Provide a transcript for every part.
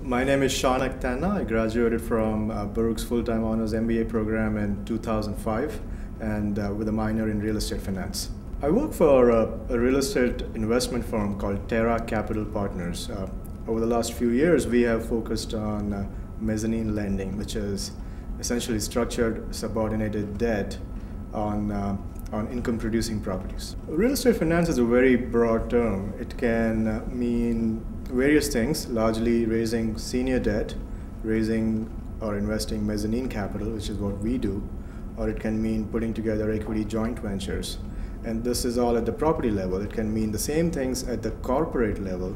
My name is Shaunak Tanna. I graduated from Baruch's full-time honors MBA program in 2005 and with a minor in real estate finance. I work for a real estate investment firm called Terra Capital Partners. Over the last few years, we have focused on mezzanine lending, which is essentially structured subordinated debt on income-producing properties. Real estate finance is a very broad term. It can mean various things, largely raising senior debt, raising or investing mezzanine capital, which is what we do, or it can mean putting together equity joint ventures. And this is all at the property level. It can mean the same things at the corporate level,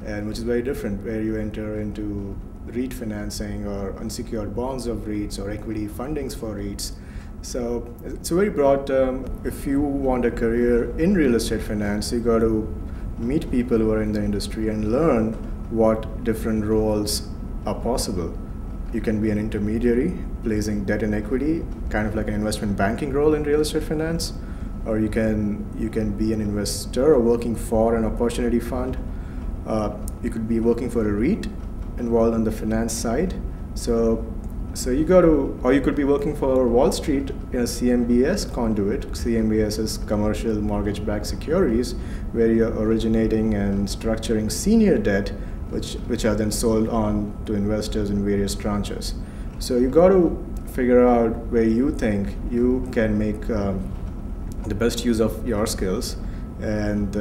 and which is very different, where you enter into REIT financing or unsecured bonds of REITs or equity fundings for REITs. So it's a very broad term. If you want a career in real estate finance, you got to meet people who are in the industry and learn what different roles are possible. You can be an intermediary, placing debt and equity, kind of like an investment banking role in real estate finance, or you can be an investor or working for an opportunity fund. You could be working for a REIT involved on the finance side. So you got to, or you could be working for Wall Street in a CMBS conduit. CMBS is commercial mortgage-backed securities, where you're originating and structuring senior debt, which are then sold on to investors in various tranches. So you got to figure out where you think you can make the best use of your skills and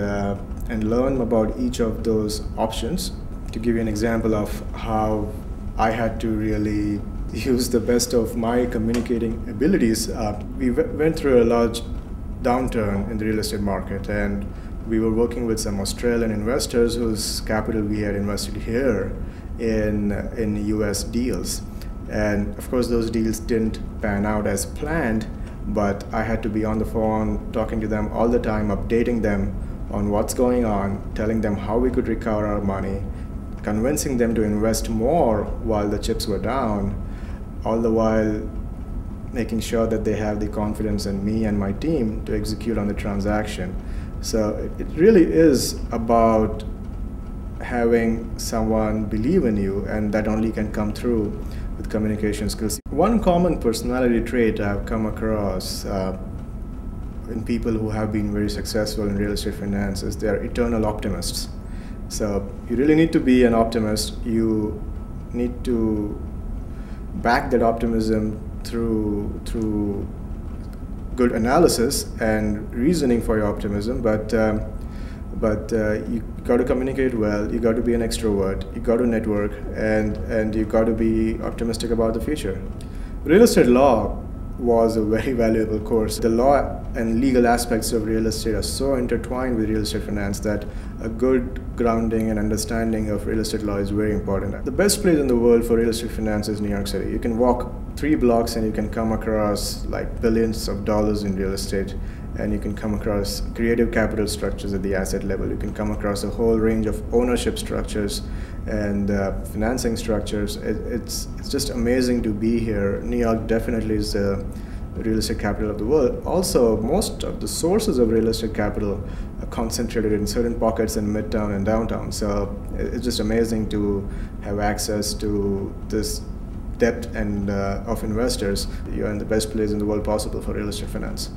learn about each of those options. To give you an example of how I had to really use the best of my communicating abilities, we went through a large downturn in the real estate market, and we were working with some Australian investors whose capital we had invested here in US deals. And of course those deals didn't pan out as planned, but I had to be on the phone talking to them all the time, updating them on what's going on, telling them how we could recover our money, convincing them to invest more while the chips were down, all the while making sure that they have the confidence in me and my team to execute on the transaction. So it really is about having someone believe in you, and that only can come through with communication skills. One common personality trait I've come across in people who have been very successful in real estate finance is they're eternal optimists. So you really need to be an optimist. You need to back that optimism through good analysis and reasoning for your optimism, but you got to communicate well, you got to be an extrovert, you got to network, and you got to be optimistic about the future. Real estate law was a very valuable course. The law and legal aspects of real estate are so intertwined with real estate finance that a good grounding and understanding of real estate law is very important. The best place in the world for real estate finance is New York City. You can walk 3 blocks and you can come across like billions of dollars in real estate, and you can come across creative capital structures at the asset level. You can come across a whole range of ownership structures and financing structures. It's just amazing to be here. New York definitely is the real estate capital of the world. Also, most of the sources of real estate capital are concentrated in certain pockets in Midtown and downtown. So it's just amazing to have access to this depth and of investors. You're in the best place in the world possible for real estate finance.